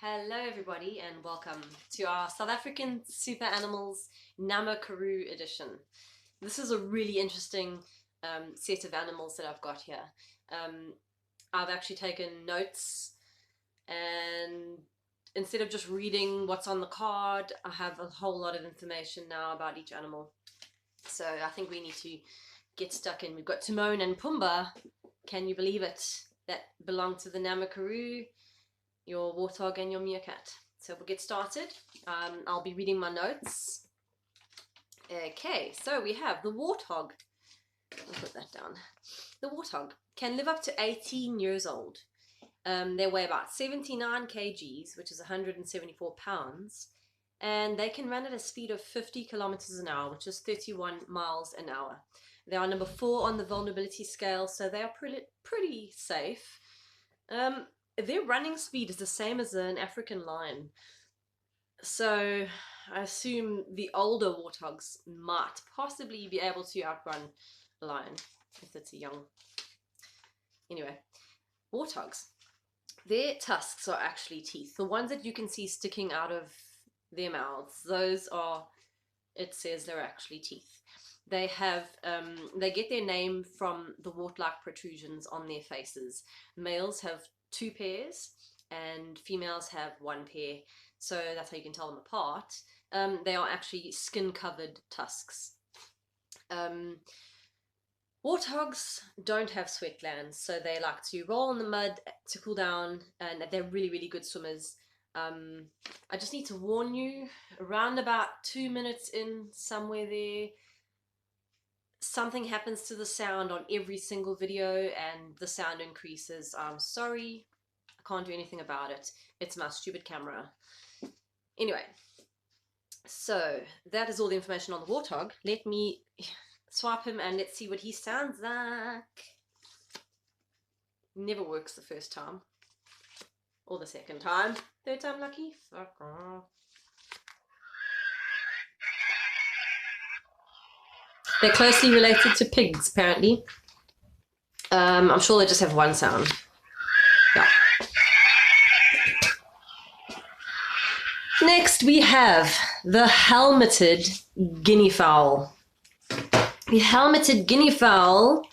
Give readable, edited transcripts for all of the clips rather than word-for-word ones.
Hello everybody and welcome to our South African Super Animals Nama Karoo edition. This is a really interesting set of animals that I've got here. I've actually taken notes, and instead of just reading what's on the card, I have a whole lot of information now about each animal. So I think we need to get stuck in. We've got Timon and Pumbaa, can you believe it, that belong to the Nama Karoo, your Warthog and your Meerkat. So we'll get started. I'll be reading my notes. Okay, so we have the Warthog. I'll put that down. The Warthog can live up to 18 years old. They weigh about 79 kgs, which is 174 pounds, and they can run at a speed of 50 kilometers an hour, which is 31 miles an hour. They are number 4 on the vulnerability scale, so they are pretty safe. Their running speed is the same as an African lion. So I assume the older warthogs might possibly be able to outrun a lion if it's a young. Anyway, warthogs. Their tusks are actually teeth. The ones that you can see sticking out of their mouths, those are, it says they're actually teeth. They have, they get their name from the wart-like protrusions on their faces. Males have 2 pairs and females have 1 pair, so that's how you can tell them apart. They are actually skin-covered tusks. Warthogs don't have sweat glands, so they like to roll in the mud to cool down, and they're really good swimmers. I just need to warn you, around about 2 minutes in, somewhere there, something happens to the sound on every single video and the sound increases. I'm sorry, I can't do anything about it. It's my stupid camera. Anyway, so that is all the information on the warthog. Let me swipe him and let's see what he sounds like. Never works the first time. Or the second time. Third time lucky? Fuck off. They're closely related to pigs, apparently. I'm sure they just have one sound. Yeah. Next, we have the helmeted guineafowl. The helmeted guineafowl,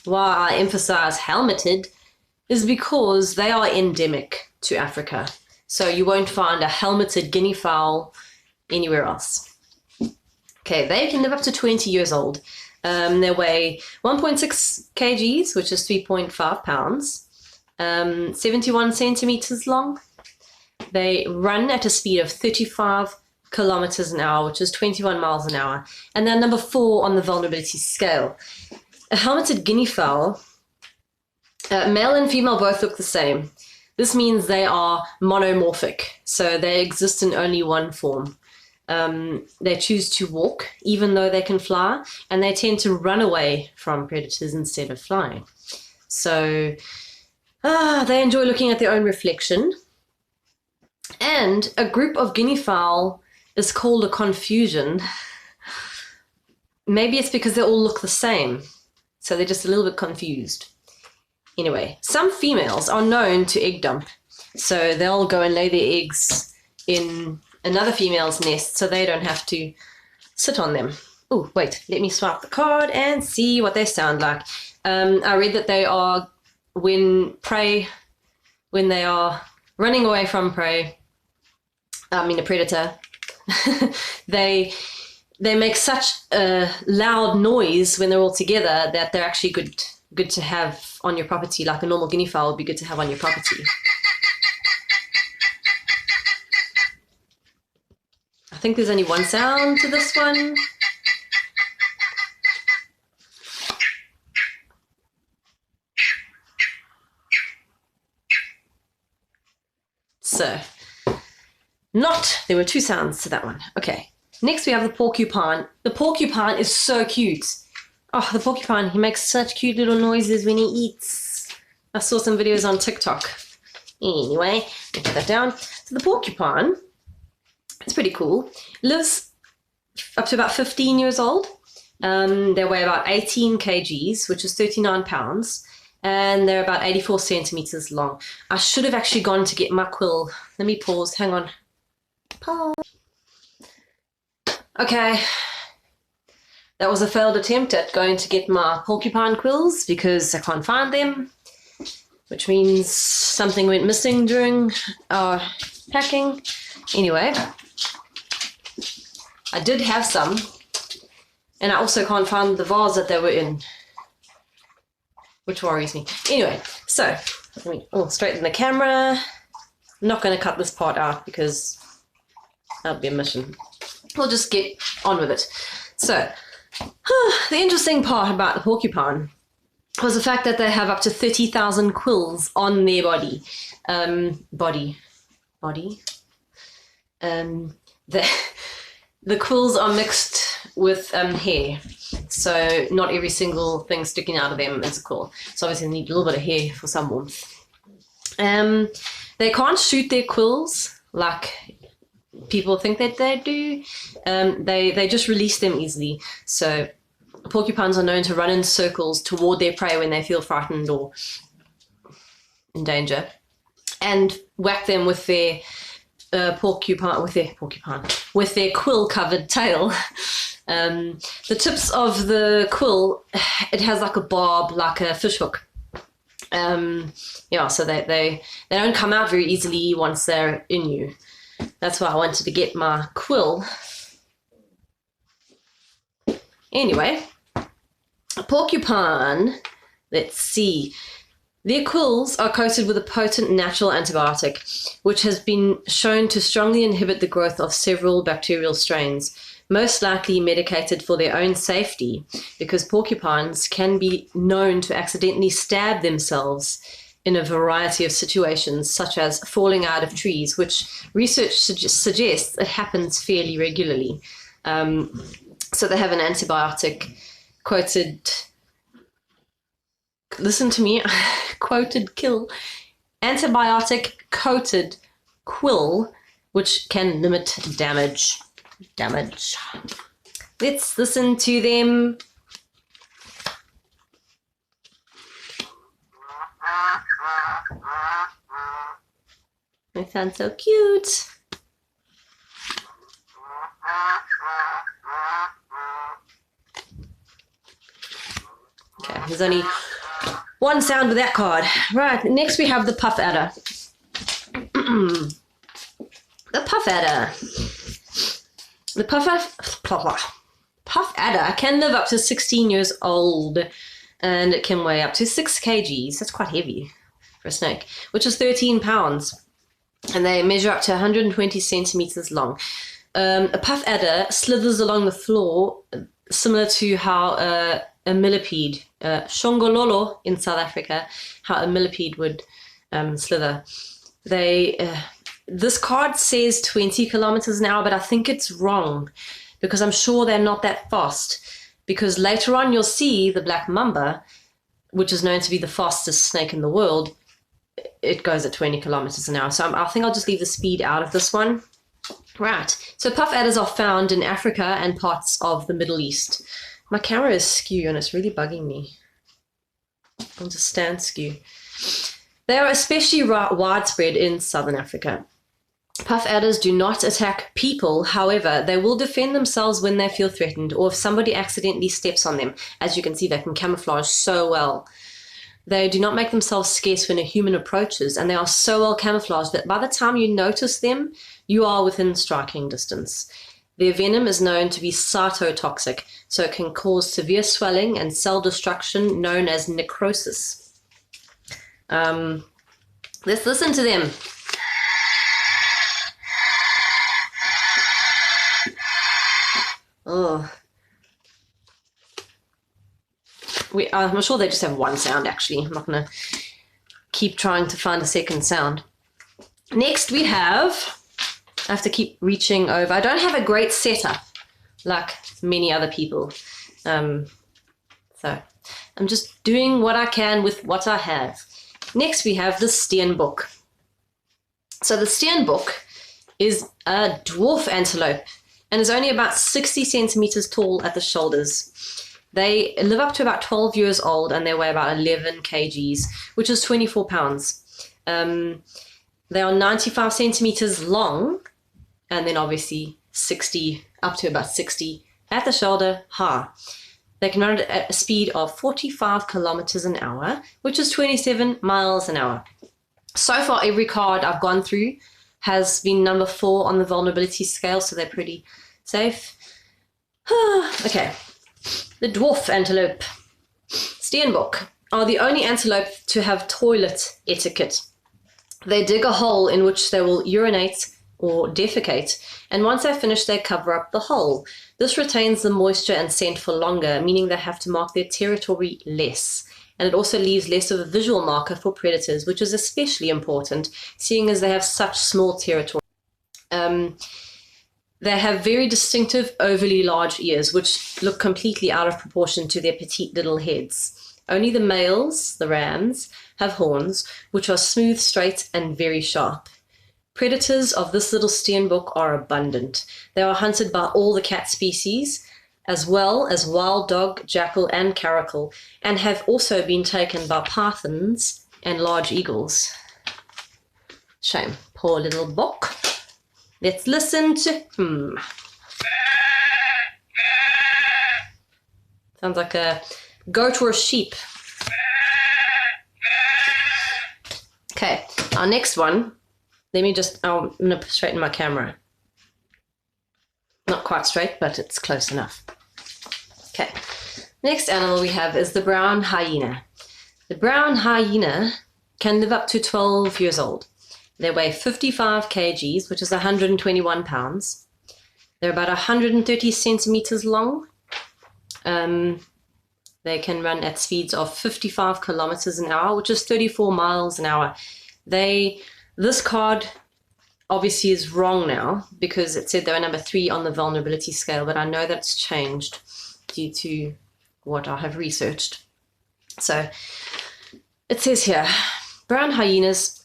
why I emphasize helmeted, is because they are endemic to Africa. So you won't find a helmeted guineafowl anywhere else. Okay, they can live up to 20 years old. They weigh 1.6 kgs, which is 3.5 pounds, 71 centimeters long. They run at a speed of 35 kilometers an hour, which is 21 miles an hour, and they're number 4 on the vulnerability scale. A helmeted guineafowl, male and female both look the same. This means they are monomorphic, so they exist in only one form. They choose to walk even though they can fly, and they tend to run away from predators instead of flying. So they enjoy looking at their own reflection. And a group of guineafowl is called a confusion. Maybe it's because they all look the same, so they're just a little bit confused. Anyway, some females are known to egg dump, so they'll go and lay their eggs in another female's nest so they don't have to sit on them. Oh, wait, let me swipe the card and see what they sound like. I read that they are, when they are running away from prey, a predator, they make such a loud noise when they're all together that they're actually good to have on your property, like a normal guineafowl would be good to have on your property. I think there's only one sound to this one. So, there were 2 sounds to that one. Okay, next we have the porcupine. The porcupine is so cute. Oh, the porcupine, he makes such cute little noises when he eats. I saw some videos on TikTok. Anyway, I'll put that down. So the porcupine, it's pretty cool. Lives up to about 15 years old. They weigh about 18 kgs, which is 39 pounds. and they're about 84 centimeters long. I should have actually gone to get my quill. Let me pause. Hang on. Pause. Okay. That was a failed attempt at going to get my porcupine quills because I can't find them, which means something went missing during our packing. Anyway, I did have some, and I also can't find the vase that they were in, which worries me. Anyway, so let me straighten the camera. I'm not going to cut this part out because that'll be a mission. We'll just get on with it. So, the interesting part about the porcupine was the fact that they have up to 30,000 quills on their body. The quills are mixed with hair, so not every single thing sticking out of them is a quill. So obviously they need a little bit of hair for some warmth. They can't shoot their quills like people think that they do. They just release them easily. So porcupines are known to run in circles toward their prey when they feel frightened or in danger, and whack them with their with their quill-covered tail. The tips of the quill, it has like a barb, like a fish hook. Yeah, so they don't come out very easily once they're in you. That's why I wanted to get my quill. Anyway, a porcupine, let's see. Their quills are coated with a potent natural antibiotic, which has been shown to strongly inhibit the growth of several bacterial strains, most likely medicated for their own safety, because porcupines can be known to accidentally stab themselves in a variety of situations, such as falling out of trees, which research suggests it happens fairly regularly. So they have an antibiotic quoted, listen to me, quoted kill, antibiotic coated quill, which can limit damage. Let's listen to them. They sound so cute. Okay, there's only one sound with that card. Right, next we have the puff adder. The puff adder. The puff adder can live up to 16 years old, and it can weigh up to 6 kgs. That's quite heavy for a snake, which is 13 pounds. And they measure up to 120 centimeters long. A puff adder slithers along the floor, similar to how a millipede, shongololo in South Africa, how a millipede would slither. This card says 20 kilometers an hour, but I think it's wrong because I'm sure they're not that fast. Because later on you'll see the black mamba, which is known to be the fastest snake in the world. It goes at 20 kilometers an hour. So I think I'll just leave the speed out of this one. Right. So puff adders are found in Africa and parts of the Middle East. My camera is skew and it's really bugging me. I'll just stand skew. They are especially widespread in southern Africa. Puff adders do not attack people. However, they will defend themselves when they feel threatened or if somebody accidentally steps on them. As you can see, they can camouflage so well. They do not make themselves scarce when a human approaches, and they are so well camouflaged that by the time you notice them, you are within striking distance. Their venom is known to be cytotoxic, so it can cause severe swelling and cell destruction known as necrosis. Let's listen to them. Oh. I'm sure they just have one sound, actually. I'm not going to keep trying to find a second sound. Next we have, I have to keep reaching over. I don't have a great setup like many other people. So I'm just doing what I can with what I have. Next we have the Steenbok. So the Steenbok is a dwarf antelope and is only about 60 centimeters tall at the shoulders. They live up to about 12 years old and they weigh about 11 kgs, which is 24 pounds. They are 95 centimeters long and then obviously 60, up to about 60 at the shoulder high. They can run at a speed of 45 kilometers an hour, which is 27 miles an hour. So far, every card I've gone through has been number 4 on the vulnerability scale, so they're pretty safe. Okay, the dwarf antelope, Steenbok, are the only antelope to have toilet etiquette. They dig a hole in which they will urinate or defecate, and once they finish, they cover up the hole. This retains the moisture and scent for longer, meaning they have to mark their territory less. And it also leaves less of a visual marker for predators, which is especially important, seeing as they have such small territory. They have very distinctive, overly large ears, which look completely out of proportion to their petite little heads. Only the males, the rams, have horns, which are smooth, straight, and very sharp. Predators of this little Steenbok are abundant. They are hunted by all the cat species, as well as wild dog, jackal, and caracal, and have also been taken by pythons and large eagles. Shame, poor little bok. Let's listen to him. Sounds like a goat or a sheep. Okay, our next one. I'm going to straighten my camera. Not quite straight, but it's close enough. Okay, next animal we have is the brown hyena. The brown hyena can live up to 12 years old. They weigh 55 kgs, which is 121 pounds. They're about 130 centimeters long. They can run at speeds of 55 kilometers an hour, which is 34 miles an hour. This card obviously is wrong now because it said they were number 3 on the vulnerability scale, but I know that's changed due to what I have researched. So it says here, brown hyenas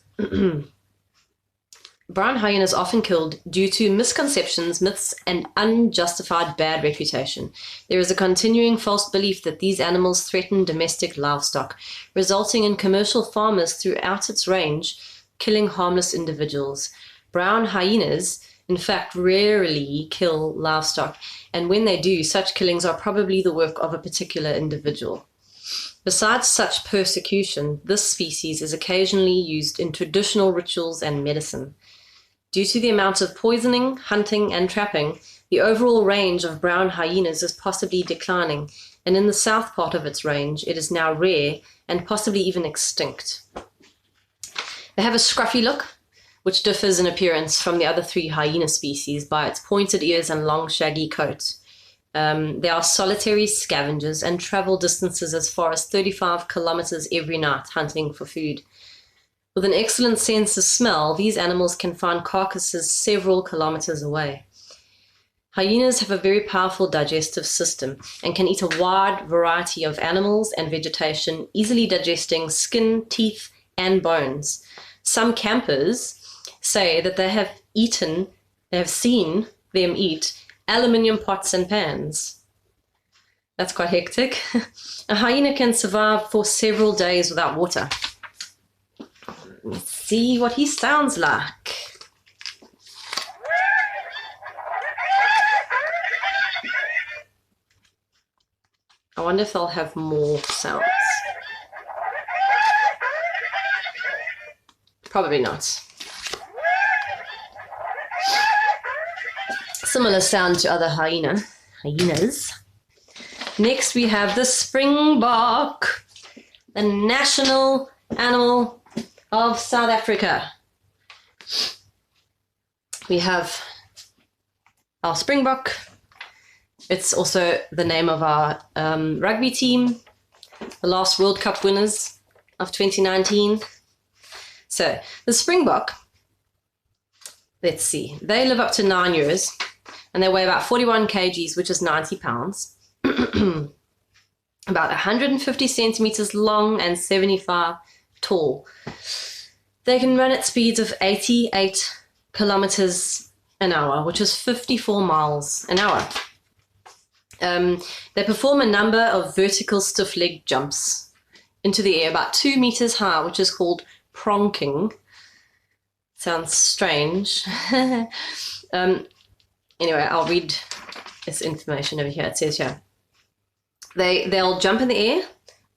often killed due to misconceptions, myths, and unjustified bad reputation. There is a continuing false belief that these animals threaten domestic livestock, resulting in commercial farmers throughout its range killing harmless individuals. Brown hyenas, in fact, rarely kill livestock, and when they do, such killings are probably the work of a particular individual. Besides such persecution, this species is occasionally used in traditional rituals and medicine. Due to the amount of poisoning, hunting, and trapping, the overall range of brown hyenas is possibly declining, and in the south part of its range, it is now rare and possibly even extinct. They have a scruffy look, which differs in appearance from the other 3 hyena species by its pointed ears and long, shaggy coat. They are solitary scavengers and travel distances as far as 35 kilometers every night hunting for food. With an excellent sense of smell, these animals can find carcasses several kilometers away. Hyenas have a very powerful digestive system and can eat a wide variety of animals and vegetation, easily digesting skin, teeth, and bones. Some campers say that they have seen them eat aluminium pots and pans. That's quite hectic. A hyena can survive for several days without water. Let's see what he sounds like. I wonder if they'll have more sounds. Probably not. Similar sound to other hyenas. Next we have the Springbok, the national animal of South Africa. We have our Springbok. It's also the name of our rugby team, the last World Cup winners of 2019. So the Springbok, let's see, they live up to 9 years and they weigh about 41 kgs, which is 90 pounds, about 150 centimeters long and 75 tall. They can run at speeds of 88 kilometers an hour, which is 54 miles an hour. They perform a number of vertical stiff-leg jumps into the air about 2 meters high, which is called pronking. Sounds strange. Anyway, I'll read this information over here. It says here, they'll jump in the air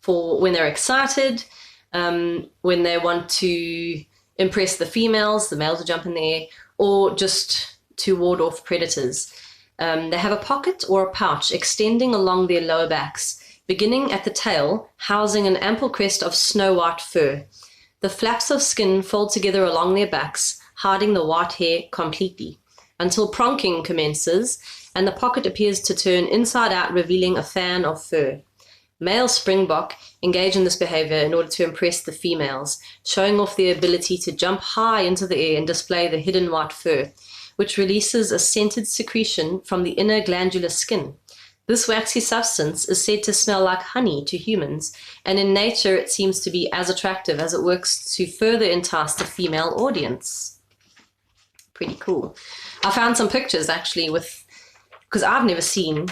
for when they're excited, when they want to impress the females, the males will jump in the air, or just to ward off predators. They have a pocket or a pouch extending along their lower backs, beginning at the tail, housing an ample crest of snow-white fur. The flaps of skin fold together along their backs, hiding the white hair completely, until pronking commences, and the pocket appears to turn inside out, revealing a fan of fur. Male Springbok engage in this behavior in order to impress the females, showing off their ability to jump high into the air and display the hidden white fur, which releases a scented secretion from the inner glandular skin. This waxy substance is said to smell like honey to humans, and in nature it seems to be as attractive as it works to further entice the female audience. Pretty cool. I found some pictures actually because I've never seen,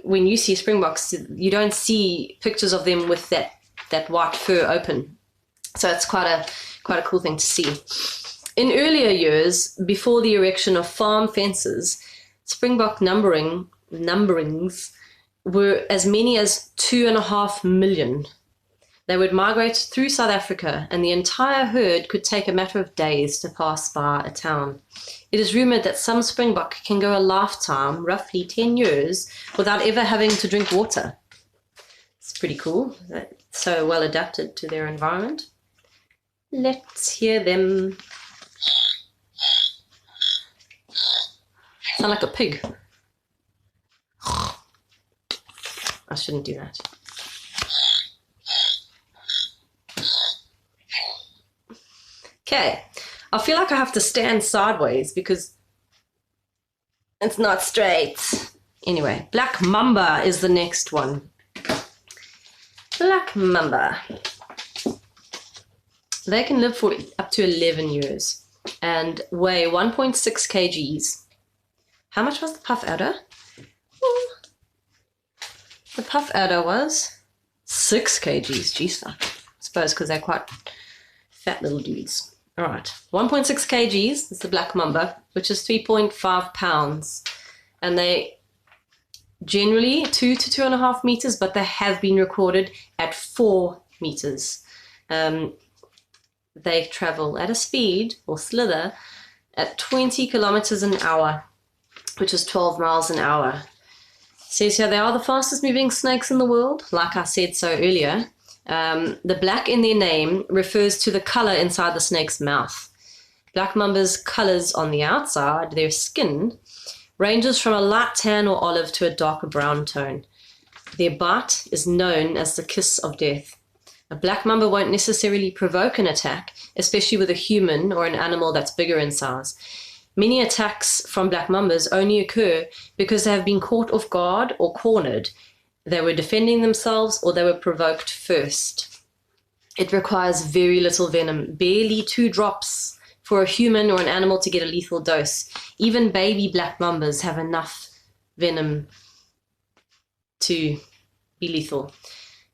when you see Springboks, you don't see pictures of them with that white fur open. So it's quite a cool thing to see. In earlier years, before the erection of farm fences, Springbok numberings were as many as 2.5 million. They would migrate through South Africa, and the entire herd could take a matter of days to pass by a town. It is rumored that some Springbok can go a lifetime, roughly 10 years, without ever having to drink water. It's pretty cool. They're so well adapted to their environment. Let's hear them. Sound like a pig. I shouldn't do that. Okay, I feel like I have to stand sideways because it's not straight. Anyway, black mamba is the next one. Black mamba. They can live for up to 11 years and weigh 1.6 kgs. How much was the puff adder? The puff adder was 6 kgs. Jeez, I suppose because they're quite fat little dudes. All right, 1.6 kgs is the black mamba, which is 3.5 pounds. And they generally 2 to 2.5 meters, but they have been recorded at 4 meters. They travel at a speed, or slither, at 20 kilometers an hour, which is 12 miles an hour. Says here they are the fastest moving snakes in the world, like I said so earlier. The black in their name refers to the color inside the snake's mouth. Black mamba's colors on the outside, their skin, ranges from a light tan or olive to a darker brown tone. Their bite is known as the kiss of death. A black mamba won't necessarily provoke an attack, especially with a human or an animal that's bigger in size. Many attacks from black mambas only occur because they have been caught off guard or cornered. They were defending themselves or they were provoked first. It requires very little venom, barely 2 drops, for a human or an animal to get a lethal dose. Even baby black mambas have enough venom to be lethal.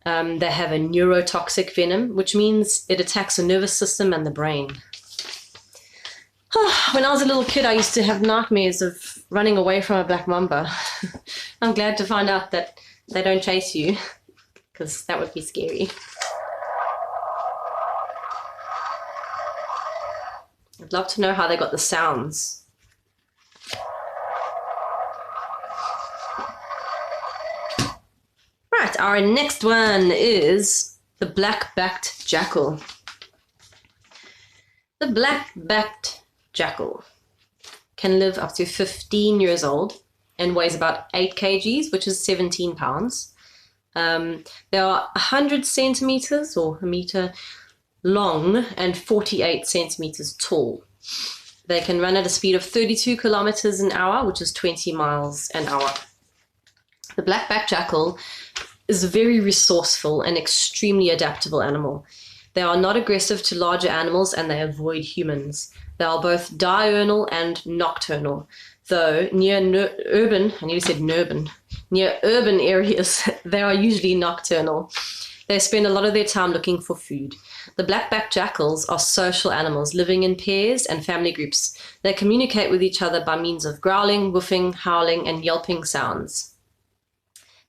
They have a neurotoxic venom, which means it attacks the nervous system and the brain. When I was a little kid, I used to have nightmares of running away from a black mamba. I'm glad to find out that they don't chase you, because that would be scary. I'd love to know how they got the sounds. Right, our next one is the black-backed jackal. The black-backed jackal can live up to 15 years old and weighs about 8 kgs, which is 17 pounds. They are 100 centimeters or a meter long and 48 centimeters tall. They can run at a speed of 32 kilometers an hour, which is 20 miles an hour. The black-backed jackal is a very resourceful and extremely adaptable animal. They are not aggressive to larger animals and they avoid humans. They are both diurnal and nocturnal, though near urban, I nearly said nurban, near urban areas, they are usually nocturnal. They spend a lot of their time looking for food. The black-backed jackals are social animals living in pairs and family groups. They communicate with each other by means of growling, woofing, howling, and yelping sounds.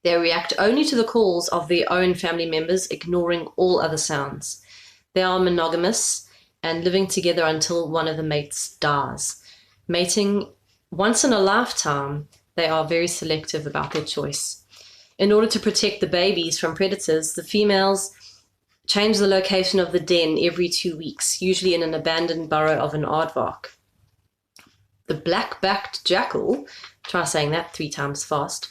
They react only to the calls of their own family members, ignoring all other sounds. They are monogamous and living together until one of the mates dies. Mating once in a lifetime, they are very selective about their choice. In order to protect the babies from predators, the females change the location of the den every 2 weeks, usually in an abandoned burrow of an aardvark. The black-backed jackal, try saying that 3 times fast,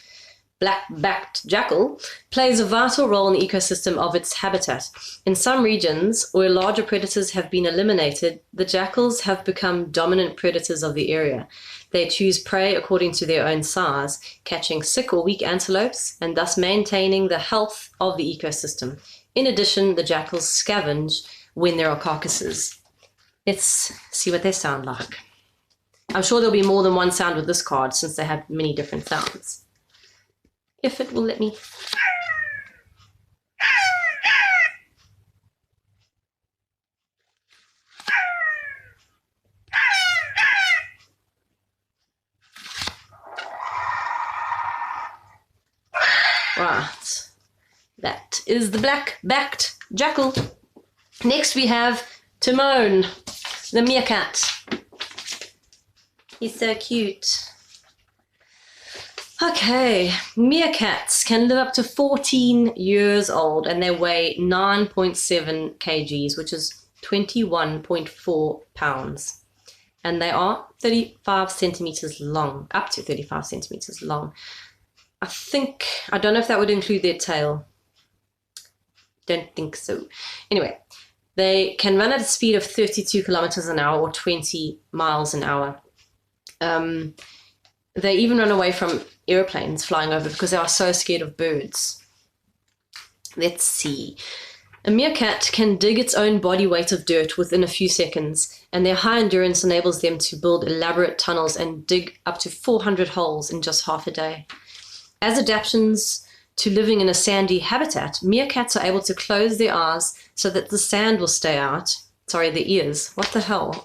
black-backed jackal plays a vital role in the ecosystem of its habitat. In some regions where larger predators have been eliminated, the jackals have become dominant predators of the area. They choose prey according to their own size, catching sick or weak antelopes and thus maintaining the health of the ecosystem. In addition, the jackals scavenge when there are carcasses. Let's see what they sound like. I'm sure there'll be more than one sound with this card since they have many different sounds. If it will let me. Right, that is the black-backed jackal. Next we have Timon, the meerkat. He's so cute. Okay, meerkats can live up to 14 years old and they weigh 9.7 kgs, which is 21.4 pounds. And they are 35 centimeters long, up to 35 centimeters long. I don't know if that would include their tail. Don't think so. Anyway, they can run at a speed of 32 kilometers an hour or 20 miles an hour. They even run away from airplanes flying over because they are so scared of birds. Let's see. A meerkat can dig its own body weight of dirt within a few seconds, and their high endurance enables them to build elaborate tunnels and dig up to 400 holes in just half a day. As adaptations to living in a sandy habitat, meerkats are able to close their eyes so that the sand will stay out. Sorry, the ears. What the hell?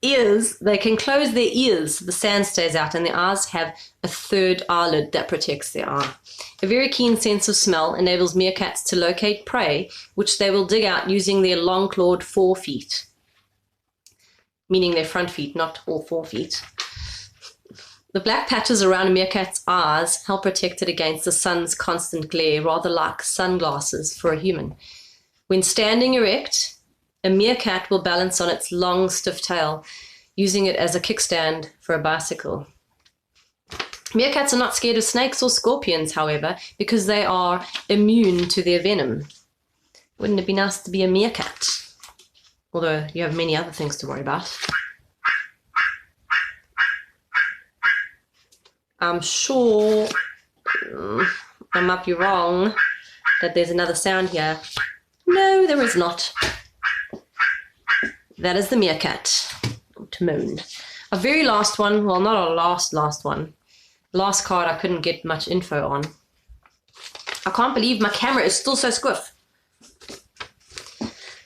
Ears, they can close their ears, the sand stays out, and their eyes have a third eyelid that protects their eye. A very keen sense of smell enables meerkats to locate prey, which they will dig out using their long-clawed forefeet, meaning their front feet, not all 4 feet. The black patches around a meerkat's eyes help protect it against the sun's constant glare, rather like sunglasses for a human. When standing erect, a meerkat will balance on its long, stiff tail, using it as a kickstand for a bicycle. Meerkats are not scared of snakes or scorpions, however, because they are immune to their venom. Wouldn't it be nice to be a meerkat? Although you have many other things to worry about. I'm sure I might be wrong that there's another sound here. No, there is not. That is the meerkat, Timon. A very last one, well, not a last one. Last card I couldn't get much info on. I can't believe my camera is still so squiff.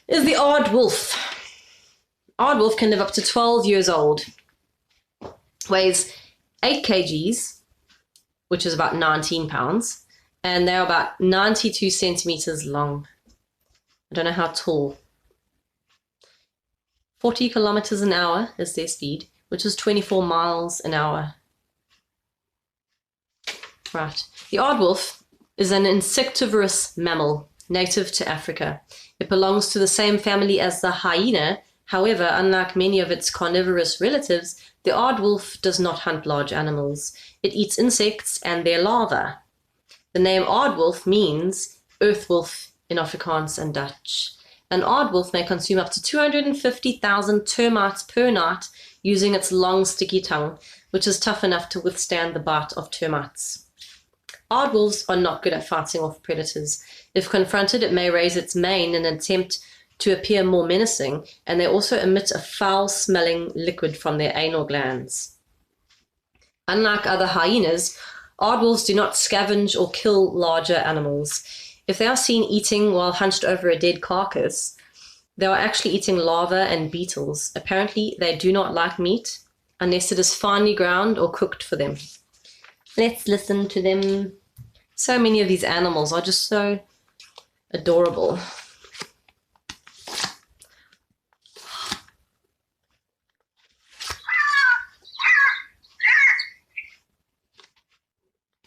Is the Aardwolf. Aardwolf can live up to 12 years old. Weighs 8 kgs, which is about 19 pounds, and they're about 92 centimeters long. I don't know how tall. 40 kilometers an hour is their speed, which is 24 miles an hour. Right. The aardwolf is an insectivorous mammal native to Africa. It belongs to the same family as the hyena. However, unlike many of its carnivorous relatives, the aardwolf does not hunt large animals. It eats insects and their larvae. The name aardwolf means earth wolf in Afrikaans and Dutch. An aardwolf may consume up to 250,000 termites per night using its long, sticky tongue, which is tough enough to withstand the bite of termites. Aardwolves are not good at fighting off predators. If confronted, it may raise its mane in an attempt to appear more menacing, and they also emit a foul-smelling liquid from their anal glands. Unlike other hyenas, Aardwolves do not scavenge or kill larger animals. If they are seen eating while hunched over a dead carcass, they are actually eating larvae and beetles. Apparently, they do not like meat unless it is finely ground or cooked for them. Let's listen to them. So many of these animals are just so adorable.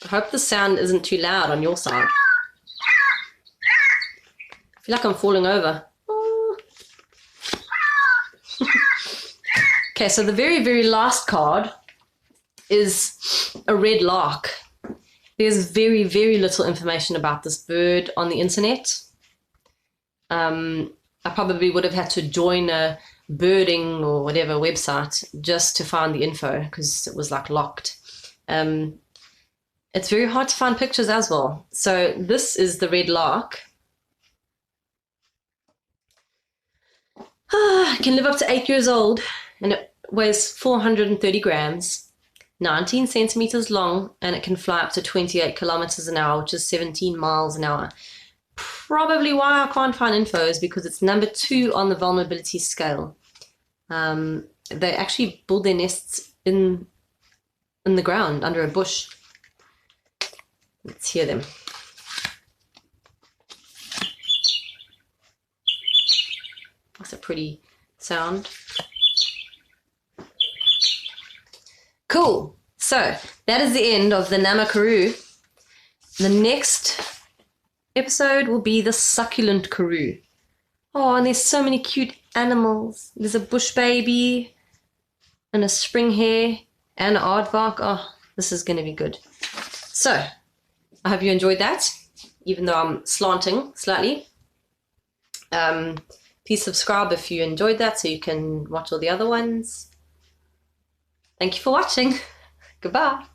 I hope the sound isn't too loud on your side. I feel like I'm falling over. Okay, so the very, very last card is a red lark. There's very, very little information about this bird on the internet. I probably would have had to join a birding or whatever website just to find the info because it was like locked. It's very hard to find pictures as well. So this is the red lark. It can live up to 8 years old and it weighs 430 grams, 19 centimeters long, and it can fly up to 28 kilometers an hour, which is 17 miles an hour. Probably why I can't find info is because it's number 2 on the vulnerability scale. They actually build their nests in the ground under a bush. Let's hear them. That's a pretty sound. Cool. So that is the end of the Nama Karoo. The next episode will be the succulent karoo. Oh, and there's so many cute animals. There's a bush baby and a spring hare and an aardvark. Oh, this is going to be good. So I hope you enjoyed that, even though I'm slanting slightly. Please subscribe if you enjoyed that so you can watch all the other ones. Thank you for watching. Goodbye.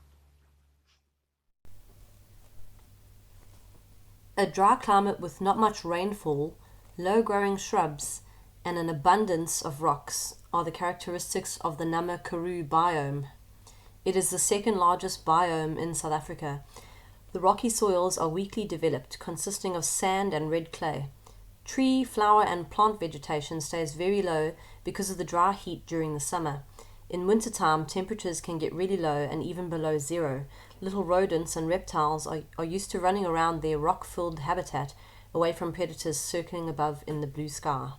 A dry climate with not much rainfall, low-growing shrubs, and an abundance of rocks are the characteristics of the Nama Karoo biome. It is the second largest biome in South Africa. The rocky soils are weakly developed, consisting of sand and red clay. Tree, flower, and plant vegetation stays very low because of the dry heat during the summer. In wintertime, temperatures can get really low and even below zero. Little rodents and reptiles are used to running around their rock-filled habitat away from predators circling above in the blue sky.